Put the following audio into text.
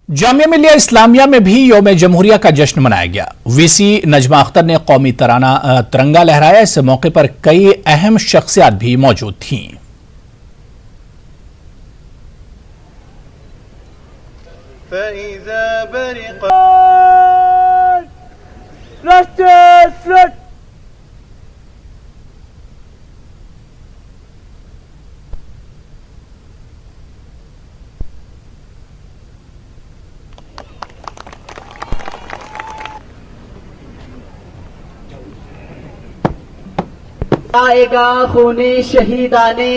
जामिया मिलिया इस्लामिया में भी यौम जमहूरिया का जश्न मनाया गया। वीसी नजमा अख्तर ने कौमी तिरंगा लहराया। इस मौके पर कई अहम शख्सियात भी मौजूद थीं। आएगा खूने शहीदाने